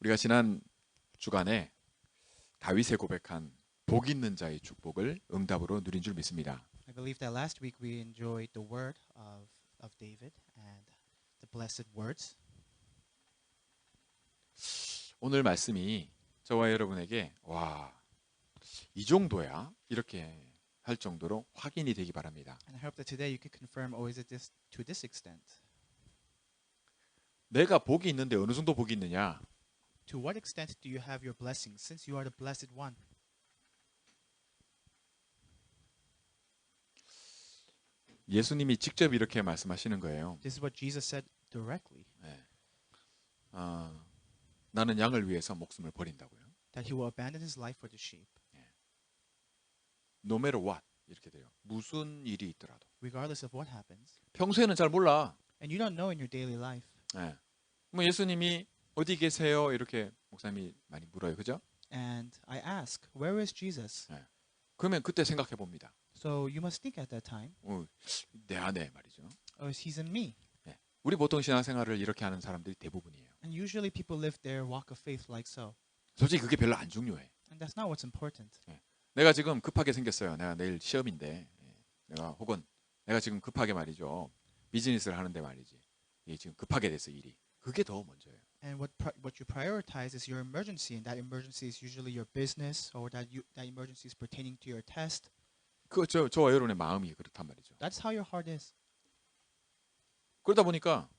우리가 지난 주간에 다윗의 고백한 복 있는 자의 축복을 응답으로 누린 줄 믿습니다. I believe that last week we enjoyed the word of David and the blessed words. 오늘 말씀이 저와 여러분에게 와, 이 정도야? 이렇게 할 정도로 확인이 되기 바랍니다. And I hope that today you can confirm, oh, is it this to this extent? 내가 복이 있는데 어느 정도 복이 있느냐? To what extent do you have your blessings, since you are the blessed one? 예수님이 직접 이렇게 말씀하시는 거예요. This is what Jesus said directly, 나는 양을 위해서 목숨을 버린다고요. that he will abandon his life for the sheep, No matter what 이렇게 돼요. 무슨 일이 있더라도. regardless of what happens. 평소에는 잘 몰라. And you don't know in your daily life. 뭐 예수님이 어디 계세요? 이렇게 목사님이 많이 물어요, 그죠? And I ask, where is Jesus? 그러면 그때 생각해 봅니다. So you must think at that time, 내 안에 말이죠. oh, he's in me. 우리 보통 신앙생활을 이렇게 하는 사람들이 대부분이에요. And usually people live their walk of faith like so. 솔직히 그게 별로 안 중요해. And that's not what's important. 내가 지금 급하게 생겼어요. 내가 내일 시험인데, 혹은 내가 지금 급하게 말이죠. 비즈니스를 하는데 말이지. 이게 지금 급하게 됐어 일이. 그게 더 먼저예요. And what you prioritize is your emergency, and that emergency is usually your business, or that emergency is pertaining to your test. 저와 여러분의 마음이 그렇단 말이죠. That's how your heart is. 그러다 보니까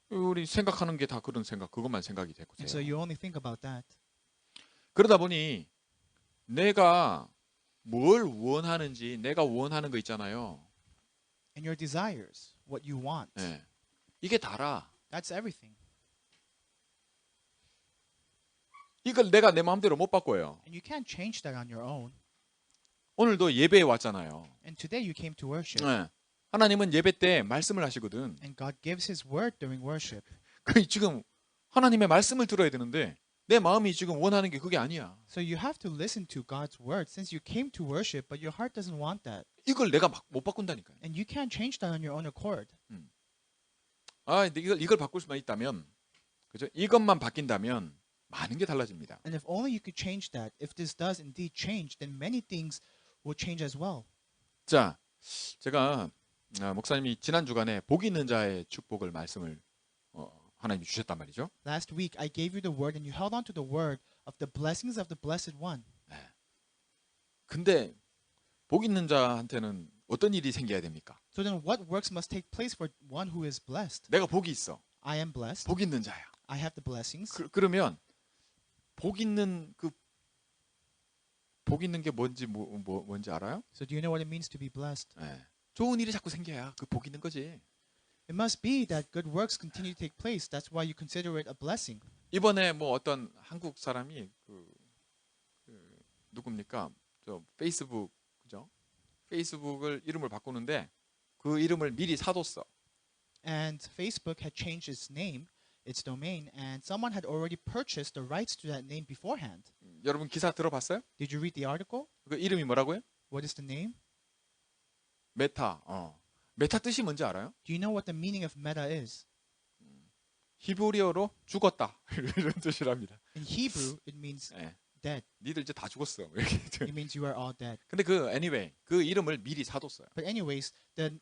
우리 생각하는 게 다 그런 생각, 그것만 생각이 되고 And so you only think about that. 그러다 보니 내가 뭘 원하는지 내가 원하는 거 있잖아요. And your desires, what you want, 이게 다라. that's everything. 이걸 내가 내 마음대로 못 바꿔요. And you can't change that on your own. 오늘도 예배에 왔잖아요. And today you came to worship. 하나님은 예배 때 말씀을 하시거든. And God gives His word during worship. 지금 하나님의 말씀을 들어야 되는데 내 마음이 지금 원하는 게 그게 아니야. So you have to listen to God's word since you came to worship, but your heart doesn't want that. 이걸 내가 못 바꾼다니까요. And you can't change that on your own accord. 이걸 바꿀 수만 있다면, 그죠? 이것만 바뀐다면 많은 게 달라집니다. And if only you could change that, if this does indeed change, then many things will change as well. 자, 제가 목사님이 지난 주간에 복 있는 자의 축복을 말씀을 하나님이 주셨단 말이죠. Last week I gave you the word and you held on to the word of the blessings of the blessed one. 근데 복 있는 자한테는 어떤 일이 생겨야 됩니까? So then what works must take place for one who is blessed? 내가 복이 있어. I am blessed. 복 있는 자야. I have the blessings. 그러면 복 있는 게 뭔지 뭔지 알아요? So do you know what it means to be blessed? 좋은 일이 자꾸 생겨야 그 복 있는 거지. It must be that good works continue to take place. That's why you consider it a blessing. 이번에 뭐 어떤 한국 사람이 누굽니까? 저 페이스북 그죠? 페이스북을 이름을 바꾸는데 그 이름을 미리 사뒀어. And Facebook had changed its name, its domain, and someone had already purchased the rights to that name beforehand. 여러분 기사 들어봤어요? Did you read the article? 그 이름이 뭐라고요? What is the name? 메타. 메타 뜻이 뭔지 알아요? Do you know what the meaning of meta is? 히브리어로 죽었다 이런 뜻이랍니다. In Hebrew, it means dead. 니들 이제 다 죽었어. 이렇게. It means you are all dead. 근데 anyway 그 이름을 미리 사뒀어요. But anyways, the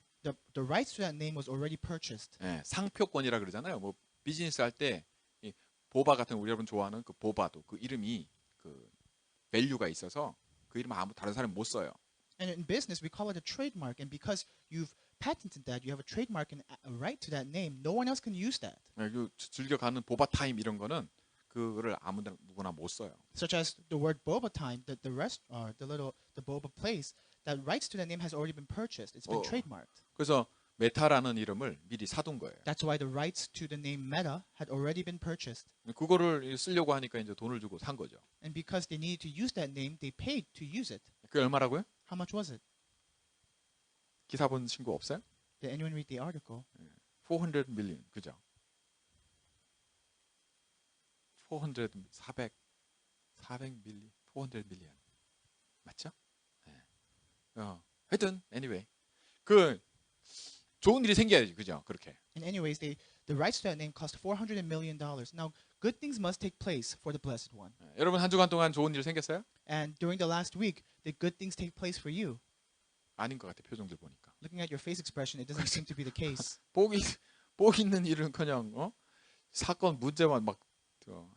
rights to that name was already purchased. 상표권이라 그러잖아요. 뭐 비즈니스 할 때 보바 같은 우리 여러분 좋아하는 그 보바도 그 이름이 그 밸류가 있어서 그 이름 아무 다른 사람이 못 써요. And in business, we call it a trademark. And because you've patented that, you have a trademark and a right to that name. No one else can use that. 즐겨 가는 보바 타임 이런 거는 그거를 누구나 못 써요. Such as the word boba time, the boba place, that rights to that name has already been purchased. It's been trademarked. 그래서 메타라는 이름을 미리 사둔 거예요. That's why the rights to the name Meta had already been purchased. 그거를 쓰려고 하니까 이제 돈을 주고 산 거죠. And because they needed to use that name, they paid to use it. 그게 얼마라고요? How much was it? 기사 본 친구 없어요? Did anyone read the article? 400 million 그죠? 400 million 400 million 맞죠? 하여튼 anyway 좋은 일이 생겨야지 그죠? 그렇게. And anyways, the rights to that name cost $400 million. Now, good things must take place for the blessed one. 여러분 한 주간 동안 좋은 일 생겼어요? And during the last week, did good things take place for you? 아닌 것 같아 표정들 보니까. Looking at your face expression, it doesn't seem to be the case. 복 있는 일은커녕 사건 문제만 막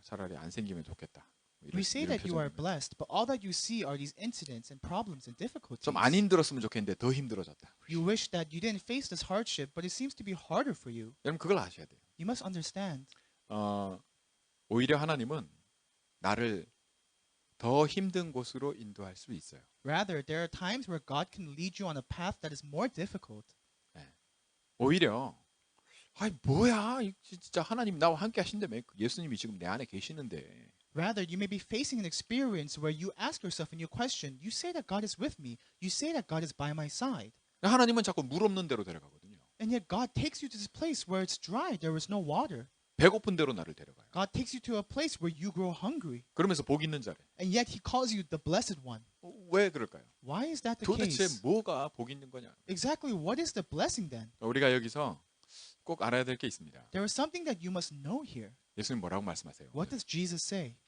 차라리 안 생기면 좋겠다. We say 이런 that you are 표정이네. blessed, but all that you see are these incidents and problems and difficulties. 좀 안 힘들었으면 좋겠는데 더 힘들어졌다. You wish that you didn't face this hardship, but it seems to be harder for you. 여러분 그걸 아셔야 돼요. You must understand. 오히려 하나님은 나를 더 힘든 곳으로 인도할 수 있어요. Rather, there are times where God can lead you on a path that is more difficult. 오히려 뭐야 진짜 하나님 나와 함께 하신다며 예수님이 지금 내 안에 계시는데 Rather, you may be facing an experience where you ask yourself and you question, you say that God is with me, you say that God is by my side, 하나님은 자꾸 물 없는 데로 데려가거든요. and yet God takes you to this place where it's dry, there is no water. 배고픈 데로 나를 데려가요. God takes you to a place where you grow hungry, 그러면서 복 있는 자래. and yet He calls you the blessed one. 왜 그럴까요? Why is that the 도대체 case? 뭐가 복 있는 거냐? Exactly what is the blessing then? 우리가 여기서 꼭 알아야 될 게 있습니다. There is something that you must know here. 예수님 뭐라고 말씀하세요? What does Jesus say?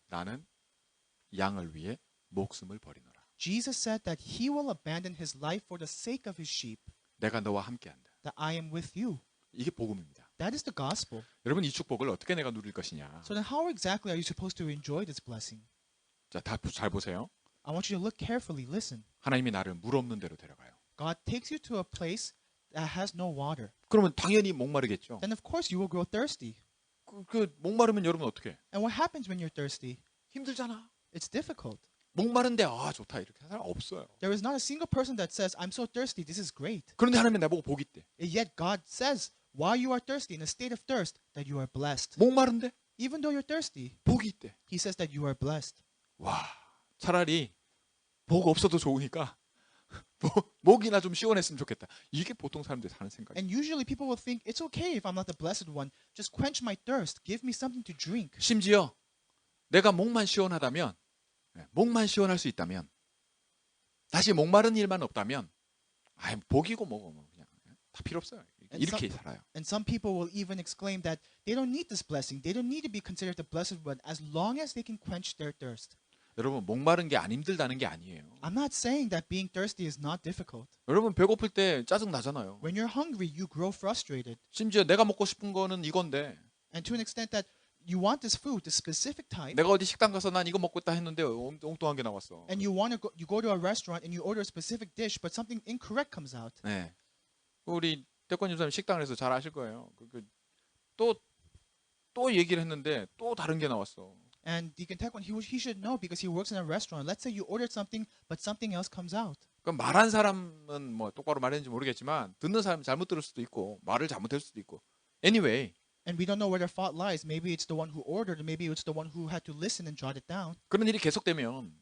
나는 양을 위해 목숨을 버리노라. Jesus said that He will abandon His life for the sake of His sheep, 내가 너와 함께한다. that I am with you. 이게 복음입니다. That is the gospel. 여러분 이 축복을 어떻게 내가 누릴 것이냐? So then how exactly are you supposed to enjoy this blessing? 자, 다 잘 보세요. I want you to look carefully, listen. 하나님이 나를 물 없는 데로 데려가요. God takes you to a place that has no water. 그러면 당연히 목마르겠죠. Then of course you will grow thirsty. 그 목마르면 여러분 어떻게? And what happens when you're thirsty? 힘들잖아. It's difficult. 목마른데 좋다 이렇게 하는 사람 없어요. There is not a single person that says, I'm so thirsty, this is great. 그런데 하나님이 나보고 복 있대. And yet God says, while you are thirsty, in a state of thirst, that you are blessed. 목마른데 Even though you're thirsty, 복이 있대. He says that you are blessed. 와, 차라리 복 없어도 좋으니까 목이나 좀 시원했으면 좋겠다. 이게 보통 사람들이 사는 생각이에요. And usually people will think, it's okay if I'm not the blessed one. Just quench my thirst. Give me something to drink. 심지어 내가 목만 시원하다면, 목만 시원할 수 있다면, 다시 목마른 일만 없다면, 복이고 뭐고 그냥 다 필요 없어요. 이렇게 살아요. And some people will even exclaim that they don't need this blessing. They don't need to be considered the blessed one as long as they can quench their thirst. 여러분 목마른 게 안 힘들다는 게 아니에요. I'm not saying that being thirsty is not difficult. 여러분 배고플 때 짜증 나잖아요. When you're hungry, you grow frustrated. 심지어 내가 먹고 싶은 거는 이건데 And to an extent that you want this food, this specific type, 내가 어디 식당 가서 난 이거 먹고 있다 했는데 엉뚱한 게 나왔어. and you go to a restaurant and you order a specific dish, but something incorrect comes out. 네. 우리 대권 집사님 식당에서 잘 아실 거예요. 또 얘기를 했는데 또 다른 게 나왔어. And Deacon Taekwon, he should know because he works in a restaurant. Let's say you ordered something, but something else comes out. 그럼 말한 사람은 뭐 똑바로 말했는지 모르겠지만 듣는 사람이 잘못 들을 수도 있고 말을 잘못할 수도 있고. Anyway, And we don't know where their fault lies. Maybe it's the one who ordered, or maybe it's the one who had to listen and jot it down. 그런 일이 계속되면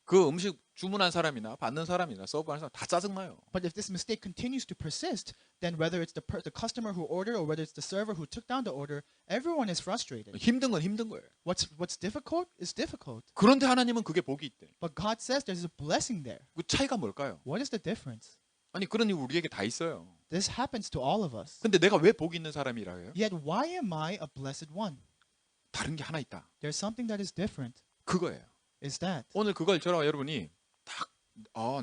그 음식 주문한 사람이나 받는 사람이나 서브하는 사람 다 짜증나요. But if this mistake continues to persist, then whether it's the customer who ordered or whether it's the server who took down the order, everyone is frustrated. 힘든 건 힘든 거예요. What's difficult is difficult. 그런데 하나님은 그게 복이 있대. But God says there's a blessing there. 그 차이가 뭘까요? What is the difference? 아니 그런 일 우리에게 다 있어요. This happens to all of us. 근데 내가 왜 복 있는 사람이라 해요? Yet why am I a blessed one? 다른 게 하나 있다. There's something that is different. 그거예요. Is that? 오늘 그걸 저와 여러분이 딱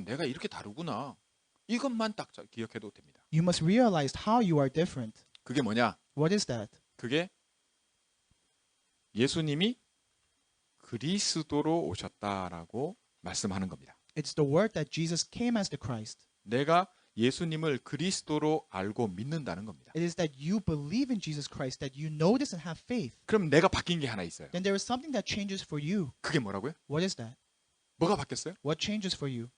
내가 이렇게 다르구나. 이것만 딱 기억해도 됩니다. You must realize how you are different. 그게 뭐냐? What is that? 그게 예수님이 그리스도로 오셨다라고 말씀하는 겁니다. It's the word that Jesus came as the Christ. 내가 예수님을 그리스도로 알고 믿는다는 겁니다. It is that you believe in Jesus Christ, that you know this and have faith. 그럼 내가 바뀐 게 하나 있어요. Then there is something that changes for you. 그게 뭐라고요? What is that? 뭐가 바뀌었어요? What changes for you?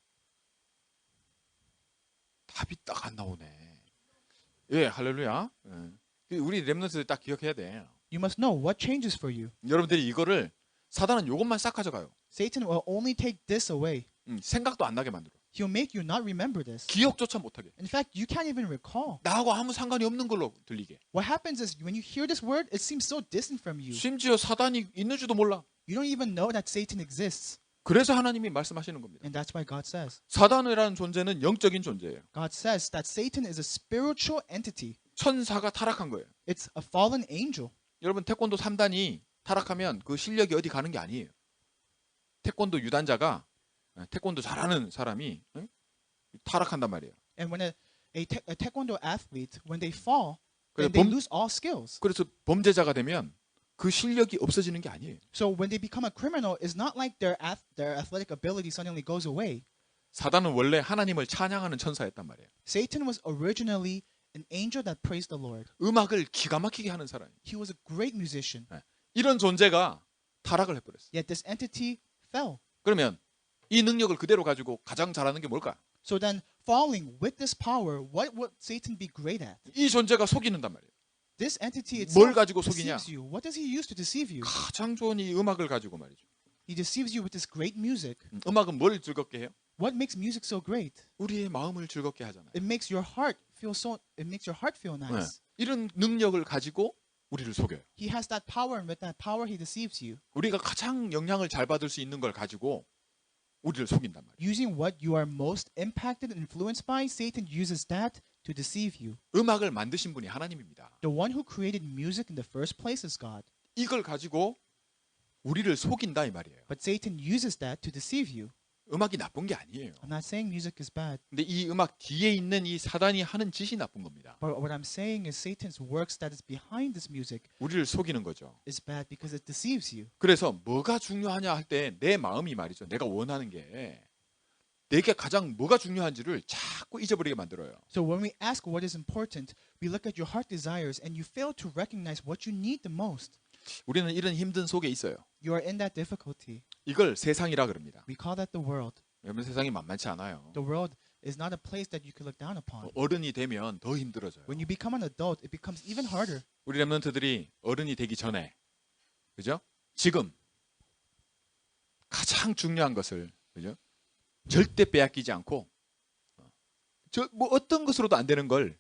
답이 딱 안 나오네. 예, 할렐루야. 예. 우리 렘넌트들 딱 기억해야 돼. You must know what changes for you. 여러분들이 이거를 사단은 이것만 싹 가져가요. Satan will only take this away. 생각도 안 나게 만들어. He'll make you not remember this. 기억조차 못하게. In fact, you can't even recall. 나하고 아무 상관이 없는 걸로 들리게. What happens is when you hear this word, it seems so distant from you. 심지어 사단이 있는지도 몰라. You don't even know that Satan exists. 그래서 하나님이 말씀하시는 겁니다. And that's why God says. 사단이라는 존재는 영적인 존재예요. God says that Satan is a spiritual entity. 천사가 타락한 거예요. It's a fallen angel. 여러분 태권도 3단이 타락하면 그 실력이 어디 가는 게 아니에요. 태권도 유단자가 태권도 잘하는 사람이 타락한단 말이에요. And when a taekwondo athlete, when they fall, 그래서, then they lose all skills. 그래서 범죄자가 되면 그 실력이 없어지는 게 아니에요. So when they become a criminal, it's not like their athletic ability suddenly goes away. 사단은 원래 하나님을 찬양하는 천사였단 말이에요. Satan was originally an angel that praised the Lord. 음악을 기가 막히게 하는 사람이에요. He was a great musician. 이런 존재가 타락을 해버렸어요. Yet this entity fell. 그러면 이 능력을 그대로 가지고 가장 잘하는 게 뭘까? So then, falling with this power, what would Satan be great at? 이 존재가 속이는단 말이에요. This entity 뭘 itself 가지고 속이냐? deceives you. What does he use to deceive you? 가장 좋은 이 음악을 가지고 말이죠. He deceives you with this great music. 음악은 뭘 즐겁게 해요? What makes music so great? 우리의 마음을 즐겁게 하잖아요. It makes your heart feel nice. 이런 능력을 가지고 우리를 속여요. He has that power, and with that power, he deceives you. 우리가 가장 영향을 잘 받을 수 있는 걸 가지고 우리를 속인단 말이에요. Using what you are most impacted and influenced by, Satan uses that to deceive you. 음악을 만드신 분이 하나님입니다. The one who created music in the first place is God. 이걸 가지고 우리를 속인다 이 말이에요. But Satan uses that to deceive you. 음악이 나쁜 게 아니에요. I'm not saying music is bad. 근데 이 음악 뒤에 있는 이 사단이 하는 짓이 나쁜 겁니다. But what I'm saying is Satan's works that is behind this music 우리를 속이는 거죠. is bad because it deceives you. 그래서 뭐가 중요하냐 할 때 내 마음이 말이죠. 내가 원하는 게 내게 가장 뭐가 중요한지를 자꾸 잊어버리게 만들어요. So when we ask what is important, we look at your heart desires and you fail to recognize what you need the most. 우리는 이런 힘든 속에 있어요. You are in that difficulty. 이걸 세상이라 그럽니다. We call that the world. 여러분 세상이 만만치 않아요. The world is not a place that you could look down upon. 어른이 되면 더 힘들어져요. When you become an adult, it becomes even harder. 우리 렘넌트들이 어른이 되기 전에 그죠? 지금 가장 중요한 것을 그죠? 절대 빼앗기지 않고 뭐 어떤 것으로도 안 되는 걸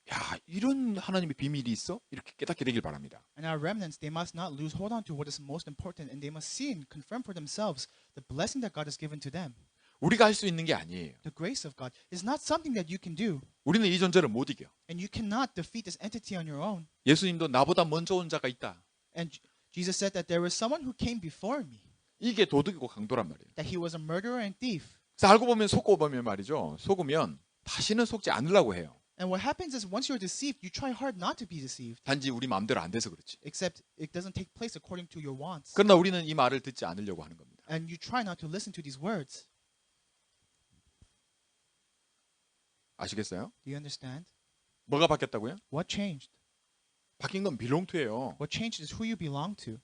야, 이런 하나님의 비밀이 있어? 이렇게 깨닫게 되길 바랍니다. And our remnants, they must not lose hold on to what is most important, and they must see and confirm for themselves the blessing that God has given to them. 우리가 할 수 있는 게 아니에요. The grace of God is not something that you can do, 우리는 이 존재를 못 이겨. and you cannot defeat this entity on your own. 예수님도 나보다 먼저 온 자가 있다. And Jesus said that there was someone who came before me, 이게 도둑이고 강도란 말이에요. that he was a murderer and thief. 그래서 알고 보면 속고 보면 말이죠. 속으면 다시는 속지 않으려고 해요. And what happens is once you're deceived, you try hard not to be deceived, 단지 우리 마음대로 안 돼서 그렇지. except it doesn't take place according to your wants. 그러나 우리는 이 말을 듣지 않으려고 하는 겁니다. And you try not to listen to these words. 아시겠어요? Do you understand? 뭐가 바뀌었다고요? What changed? 바뀐 건 belong토예요. What changed is who you belong to.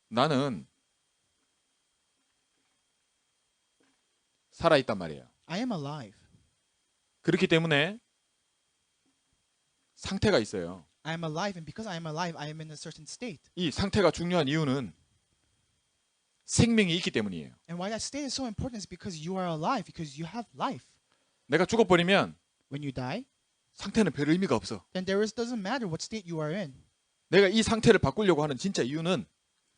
나는 살아있단 말이에요. I am alive. 그렇기 때문에 상태가 있어요. I am alive, and because I am alive, I am in a certain state. 이 상태가 중요한 이유는 생명이 있기 때문이에요. And why that state is so important is because you are alive, because you have life. 내가 죽어버리면 When you die, 상태는 별 의미가 없어. then doesn't matter what state you are in. 내가 이 상태를 바꾸려고 하는 진짜 이유는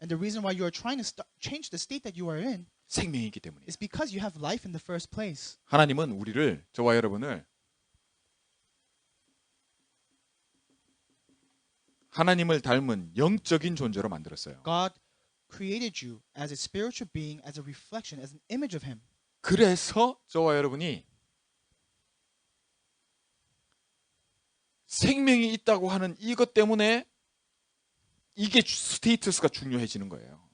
And the reason why you are trying to change the state that you are in 생명이 있기 때문이에요. is because you have life in the first place. 하나님은 우리를, 저와 여러분을 하나님을 닮은 영적인 존재로 만들었어요. God created you as a spiritual being, as a reflection, as an image of Him. 그래서 저와 여러분이 생명이 있다고 하는 이것 때문에 이게 스테이터스가 중요해지는 거예요.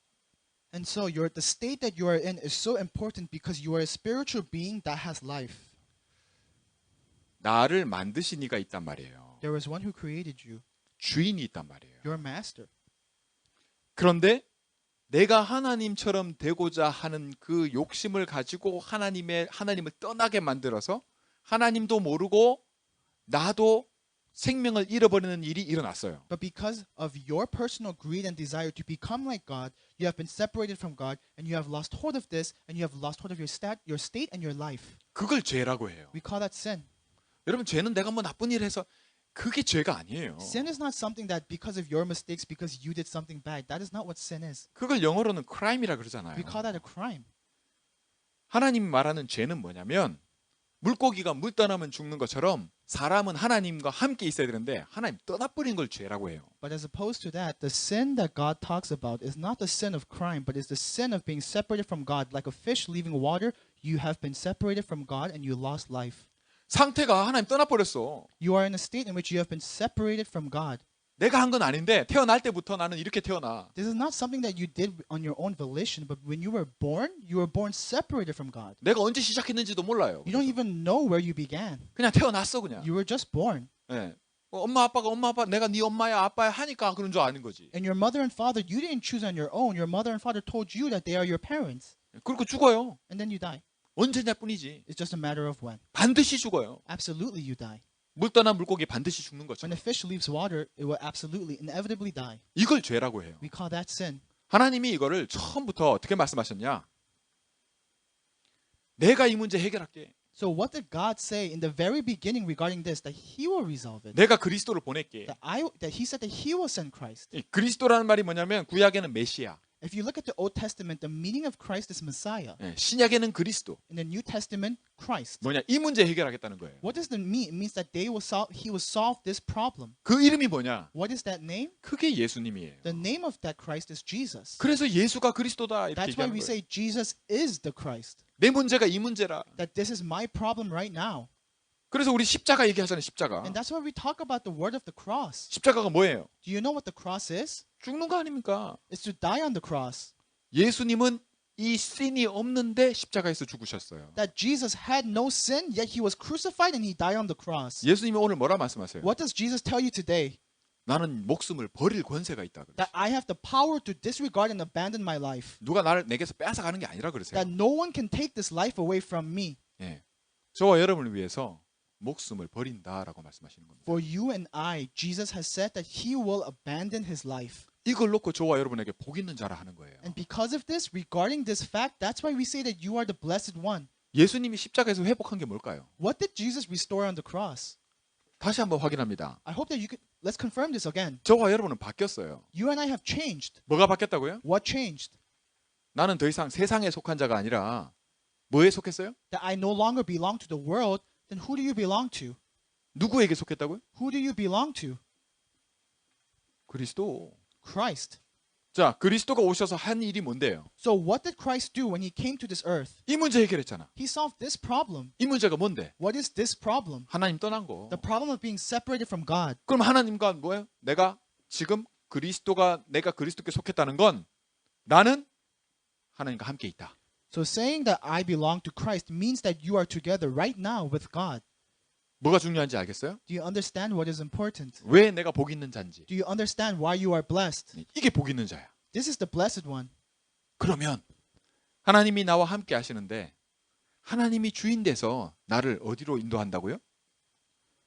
And so the state that you are in is so important because you are a spiritual being that has life. 나를 만드신 이가 있단 말이에요. There is one who created you, 주인이 있단 말이에요. your master. 그런데 내가 하나님처럼 되고자 하는 그 욕심을 가지고 하나님을 떠나게 만들어서 하나님도 모르고 나도 생명을 잃어버리는 일이 일어났어요. But because of your personal greed and desire to become like God, you have been separated from God, and you have lost hold of this, and you have lost hold of your state and your life. 그걸 죄라고 해요. We call that sin. 여러분, 죄는 내가 뭐 나쁜 일을 해서 그게 죄가 아니에요. Sin is not something that because of your mistakes, because you did something bad. That is not what sin is. 그걸 영어로는 crime이라 그러잖아요. We call that a crime. 하나님이 말하는 죄는 뭐냐면 물고기가 물 떠나면 죽는 것처럼 사람은 하나님과 함께 있어야 되는데 하나님 떠나버린 걸 죄라고 해요. But as opposed to that, the sin that God talks about is not the sin of crime, but is the sin of being separated from God. Like a fish leaving water, you have been separated from God and you lost life. 상태가 하나님 떠나버렸어. You are in a state in which you have been separated from God. 내가 한 건 아닌데 태어날 때부터 나는 이렇게 태어나. This is not something that you did on your own volition, but when you were born separated from God. 내가 언제 시작했는지도 몰라요. You don't even know where you began. 그냥 태어났어 그냥. You were just born. 예. 엄마 아빠 내가 네 엄마야 아빠야 하니까 그런 줄 아는 거지. And your mother and father, you didn't choose on your own. Your mother and father told you that they are your parents. 그리고 죽어요. And then you die. 언제냐 뿐이지. It's just a matter of when. 반드시 죽어요. Absolutely you die. 물 떠난 물고기 반드시 죽는 When 것처럼. a fish leaves water, it will absolutely, inevitably die. 이걸 죄라고 해요. We call that sin. 하나님이 이거를 처음부터 어떻게 말씀하셨냐? 내가 이 문제 해결할게. So what did God say in the very beginning regarding this? That He will resolve it. 내가 그리스도를 보낼게. That He said that He will send Christ. 이 그리스도라는 말이 뭐냐면 구약에는 메시아, If you look at the Old Testament, the meaning of Christ is Messiah. 예, 신약에는 그리스도. In the New Testament, Christ. 뭐냐? 이 문제 해결하겠다는 거예요. What does that mean? It means that He will solve this problem. 그 이름이 뭐냐? What is that name? 그게 예수님이에요. The name of that Christ is Jesus. 그래서 예수가 그리스도다 이렇게 That's why 얘기하는 we 거예요. say Jesus is the Christ. 내 문제가 이 문제라. That this is my problem right now. 그래서 우리 십자가 얘기하잖아요. 십자가. And that's why we talk about the word of the cross. 십자가가 뭐예요? Do you know what the cross is? 죽는 거 아닙니까? It's to die on the cross. 예수님은 이 씬이 없는데 십자가에서 죽으셨어요. That Jesus had no sin, yet He was crucified and He died on the cross. 예수님이 오늘 뭐라 말씀하세요? What does Jesus tell you today? 나는 목숨을 버릴 권세가 있다 그랬어요. That I have the power to disregard and abandon my life. 누가 나를 내게서 빼앗아 가는 게 아니라 그러세요. That no one can take this life away from me. 예. 저와 여러분을 위해서 목숨을 버린다라고 말씀하시는 겁니다. For you and I, Jesus has said that He will abandon His life. 이걸 놓고 저와 여러분에게 복 있는 자라 하는 거예요. And because of this, regarding this fact, that's why we say that you are the blessed one. 예수님이 십자가에서 회복한 게 뭘까요? What did Jesus restore on the cross? 다시 한번 확인합니다. I hope that you could, let's confirm this again. 저와 여러분은 바뀌었어요. You and I have changed. 뭐가 바뀌었다고요? What changed? 나는 더 이상 세상에 속한 자가 아니라 뭐에 속했어요? That I no longer belong to the world, then who do you belong to? 누구에게 속했다고요? Who do you belong to? 그리스도. Christ. 자, 그리스도가 오셔서 한 일이 뭔데요? So what did Christ do when He came to this earth? 이 문제 해결했잖아. He solved this problem. 이 문제가 뭔데? What is this problem? 하나님 떠난 거. The problem of being separated from God. 그럼 하나님과 뭐예요? 내가 지금 내가 그리스도께 속했다는 건 나는 하나님과 함께 있다. So saying that I belong to Christ means that you are together right now with God. 뭐가 중요한지 알겠어요? Do you understand what is important? 왜 내가 복 있는 자인지. Do you understand why you are blessed? 이게 복 있는 자야. This is the blessed one. 그러면 하나님이 나와 함께 하시는데 하나님이 주인 돼서 나를 어디로 인도한다고요?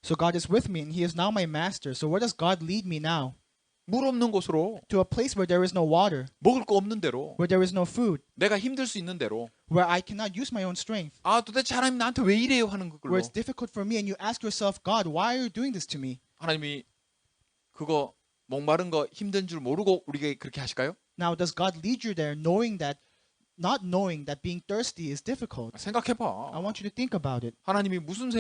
So God is with me and He is now my master. So where does God lead me now? 물 없는 곳으로, To a place where there is no water, 먹을 거 없는 데로, where there is no food, 내가 힘들 수 있는 데로. where I cannot use my own strength, 아, 도대체 하나님 나한테 왜 이래요 하는 where 걸로. it's difficult for me and you ask yourself, God, why are you doing this to me? 하나님이 그거 목마른 거 힘든 줄 모르고 우리가 그렇게 하실까요? Now, does God lead you there not knowing that being thirsty is difficult? I 생각해봐. want you to think about it. 하나님이 무슨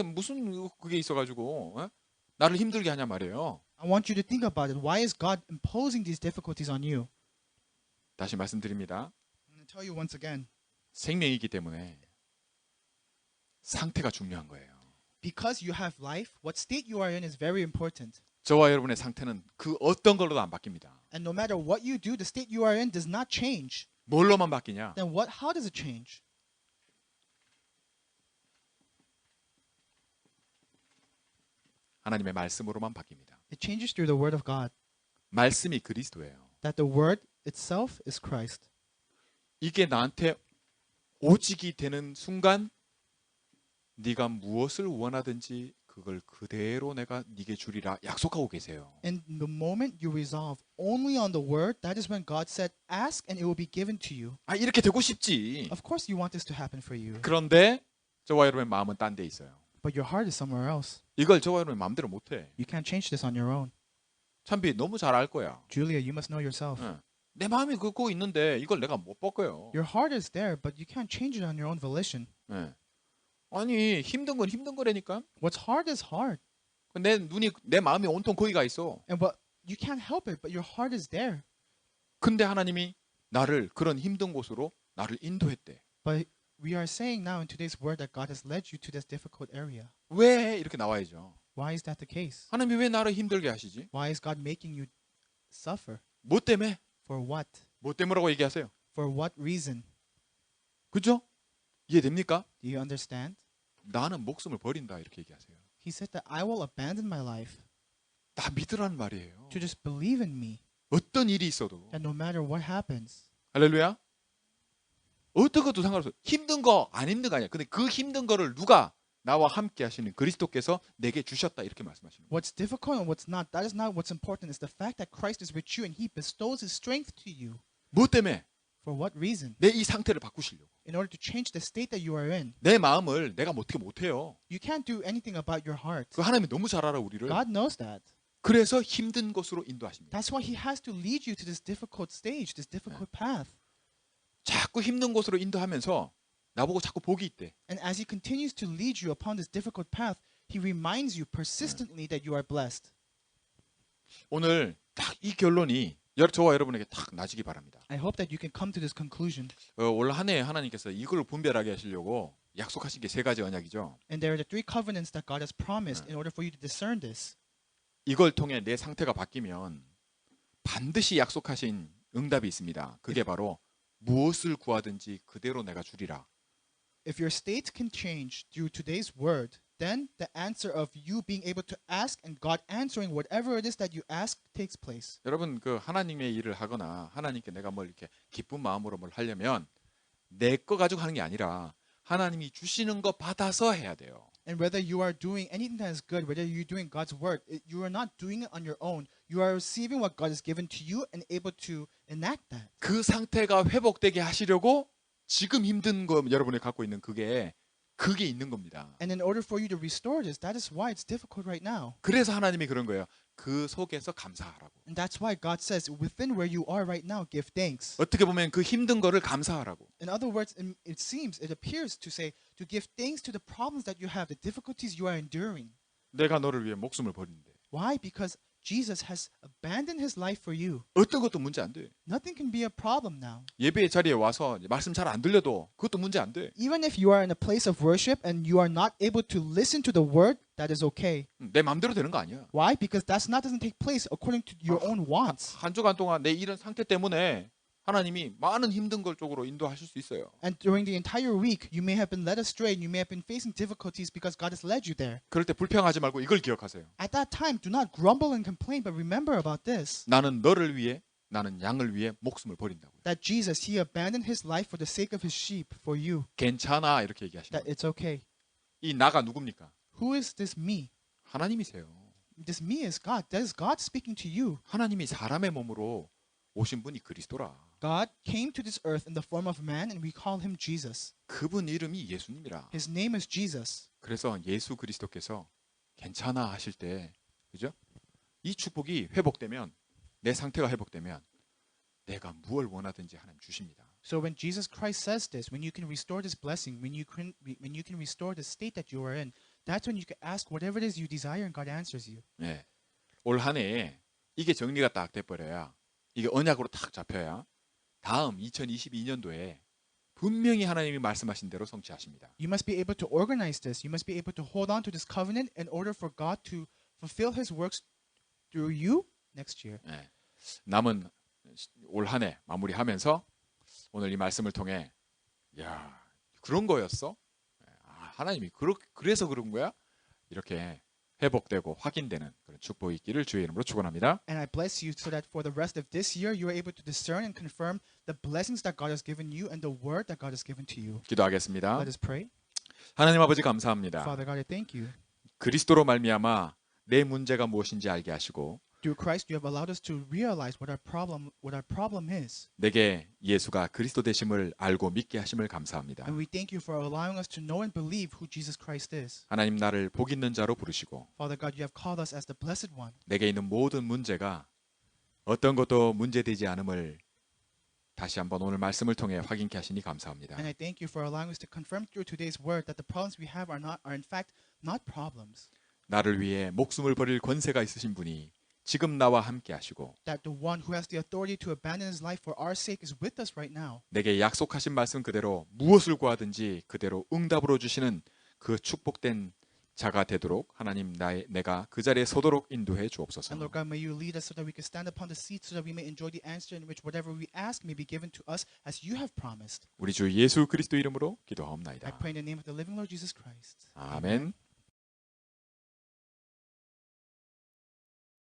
그게 있어가지고 나를 힘들게 하냐 말이에요. I want you to think about it. Why is God imposing these difficulties on you? 다시 말씀드립니다. I'm going to tell you once again. 생명이기 때문에 상태가 중요한 거예요. Because you have life, what state you are in is very important. 저와 여러분의 상태는 그 어떤 걸로도 안 바뀝니다. And no matter what you do, the state you are in does not change. 뭘로만 바뀌냐? Then how does it change? 하나님의 말씀으로만 바뀝니다. It changes through the word of God. 말씀이 그리스도예요. That the word itself is Christ. 이게 나한테 오직이 되는 순간 네가 무엇을 원하든지 그걸 그대로 내가 네게 주리라 약속하고 계세요. And the moment you resolve only on the word, that is when God said, ask and it will be given to you. 아, 이렇게 되고 싶지. Of course you want this to happen for you. 그런데 저와 여러분의 마음은 딴 데 있어요. But your heart is somewhere else. 이걸 저와 여러분의 마음대로 못해. You can't change this on your own. 참비 너무 잘 알 거야. Julia, you must know yourself. 응. 내 마음이 그거 있는데 이걸 내가 못 바꿔요. Your heart is there, but you can't change it on your own volition. 네. 아니 힘든 건 힘든 거라니까. What's hard is hard. 내 마음이 온통 거기 가 있어. And but you can't help it, but your heart is there. 근데 하나님이 나를 그런 힘든 곳으로 나를 인도했대. But we are saying now in today's word that God has led you to this difficult area. 왜 이렇게 나와야죠. Why is that the case? 하나님이 왜 나를 힘들게 하시지? Why is God making you suffer? 뭐 때문에? For what? 뭐 때문이라고 얘기하세요? For what reason? 그죠? 이해됩니까? Do you understand? 나는 목숨을 버린다 이렇게 얘기하세요. He said that I will abandon my life 나 믿으라는 말이에요. to just believe in me. 어떤 일이 있어도. That no matter what happens, 할렐루야. 어떤 것도 상관없어. 힘든 거 안 힘든 거 아니야. 근데 그 힘든 거를 누가 나와 함께 하시는 그리스도께서 내게 주셨다 이렇게 말씀하시는 거예요. what's difficult and what's not, that is not what's important. It's the fact that Christ is with you and He bestows His strength to you. 뭐 때문에? For what reason? 내 이 상태를 바꾸시려고. In order to change the state that you are in. 내 마음을 내가 어떻게 못해요. You can't do anything about your heart. 그 하나님이 너무 잘 알아 우리를. God knows that. 그래서 힘든 곳으로 인도하십니다. That's why He has to lead you to this difficult stage, this difficult path. 자꾸 힘든 곳으로 인도하면서 나보고 자꾸 복이 있대. And as He continues to lead you upon this difficult path, He reminds you persistently that you are blessed. 오늘 딱 이 결론이 저와 여러분에게 딱 나지기 바랍니다. I hope that you can come to this conclusion. 올 한 해 하나님께서 이걸 분별하게 하시려고 약속하신 게 세 가지 언약이죠. And there are the three covenants that God has promised in order for you to discern this. 이걸 통해 내 상태가 바뀌면 반드시 약속하신 응답이 있습니다. 그게 바로 무엇을 구하든지 그대로 내가 주리라. If your state can change through today's word, then the answer of you being able to ask and God answering whatever it is that you ask takes place. 여러분 그 하나님의 일을 하거나 하나님께 내가 뭘 이렇게 기쁜 마음으로 뭘 하려면 내 거 가지고 하는 게 아니라 하나님이 주시는 거 받아서 해야 돼요. And whether you are doing anything that is good, whether you're doing God's work, you are not doing it on your own. You are receiving what God has given to you and able to enact that. 그 상태가 회복되게 하시려고 지금 힘든 거 여러분이 갖고 있는 그게 있는 겁니다. And in order for you to restore this, that is why it's difficult right now. 그래서 하나님이 그런 거예요. 그 속에서 감사하라고. And that's why God says, within where you are right now, give thanks. 어떻게 보면 그 힘든 거를 감사하라고. In other words, it appears to say, to give thanks to the problems that you have, the difficulties you are enduring. 내가 너를 위해 목숨을 버리는데. Why? Because Jesus has abandoned His life for you. 어떤 것도 문제 안 돼. Nothing can be a problem now. 예배 자리에 와서 말씀 잘 안 들려도 그것도 문제 안 돼. Even if you are in a place of worship and you are not able to listen to the word, that is okay. 내 마음대로 되는 거 아니야. Why? Because doesn't take place according to your own wants. 한 주간 동안 내 이런 상태 때문에 하나님이 많은 힘든 걸 쪽으로 인도하실 수 있어요. And during the entire week, you may have been led astray and you may have been facing difficulties because God has led you there. 그럴 때 불평하지 말고 이걸 기억하세요. At that time, do not grumble and complain, but remember about this. 나는 너를 위해 나는 양을 위해 목숨을 버린다고요. That Jesus, He abandoned His life for the sake of His sheep, for you. 괜찮아 이렇게 얘기하시는 That 거예요. it's okay. 이 나가 누굽니까? Who is this me? 하나님이세요. This me is God. That is God speaking to you. 하나님이 사람의 몸으로 오신 분이 그리스도라. God came to this earth in the form of man and we call Him Jesus. 그분 이름이 예수님이라. His name is Jesus. 그래서 예수 그리스도께서 괜찮아 하실 때, 그죠? 이 축복이 회복되면 내 상태가 회복되면 내가 무엇을 원하든지 하나님 주십니다. So when Jesus Christ says this, when you can restore this blessing, when you can restore the state that you are in, that's when you can ask whatever it is you desire and God answers you. 네. 올 한 해에 이게 정리가 딱 돼버려야 이게 언약으로 딱 잡혀야 다음 2022년도에 분명히 하나님이 말씀하신 대로 성취하십니다. You must be able to organize this. You must be able to hold on to this covenant in order for God to fulfill His works through you next year. 네. 남은 올 한 해 마무리하면서 오늘 이 말씀을 통해 야 그런 거였어? 하나님이 그래서 그런 거야? 이렇게 회복되고 확인되는 그런 축복이 있기를 주의 이름으로 축원합니다. And I bless you so that for the rest of this year you are able to discern and confirm the blessings that God has given you and the word that God has given to you. 기도하겠습니다. Let us pray. 하나님 아버지 감사합니다. Father God, I thank you. 그리스도로 말미암아 내 문제가 무엇인지 알게 하시고 Through Christ, you have allowed us to realize what our problem is. 내게 예수가 그리스도 되심을 알고 믿게 하심을 감사합니다. And we thank you for allowing us to know and believe who Jesus Christ is. 하나님 나를 복 있는 자로 부르시고 Father God, you have called us as the blessed one. 내게 있는 모든 문제가 어떤 것도 문제되지 않음을 다시 한번 오늘 말씀을 통해 확인케 하시니 감사합니다. And I thank you for allowing us to confirm through today's word that the problems we have are in fact not problems. 나를 위해 목숨을 버릴 권세가 있으신 분이 지금 나와 함께 하시고 That the one who has the authority to abandon his life for our sake is with us right now. 내게 약속하신 말씀 그대로 무엇을 구하든지 그대로 응답으로 주시는 그 축복된 자가 되도록 하나님 내가 그 자리에 서도록 인도해 주옵소서. And Lord God, may you lead us so that we can stand upon the seat so that we may enjoy the answer in which whatever we ask may be given to us as you have promised. 우리 주 예수 그리스도 이름으로 I 기도하옵나이다. pray in the name of the living Lord Jesus Christ. 아멘.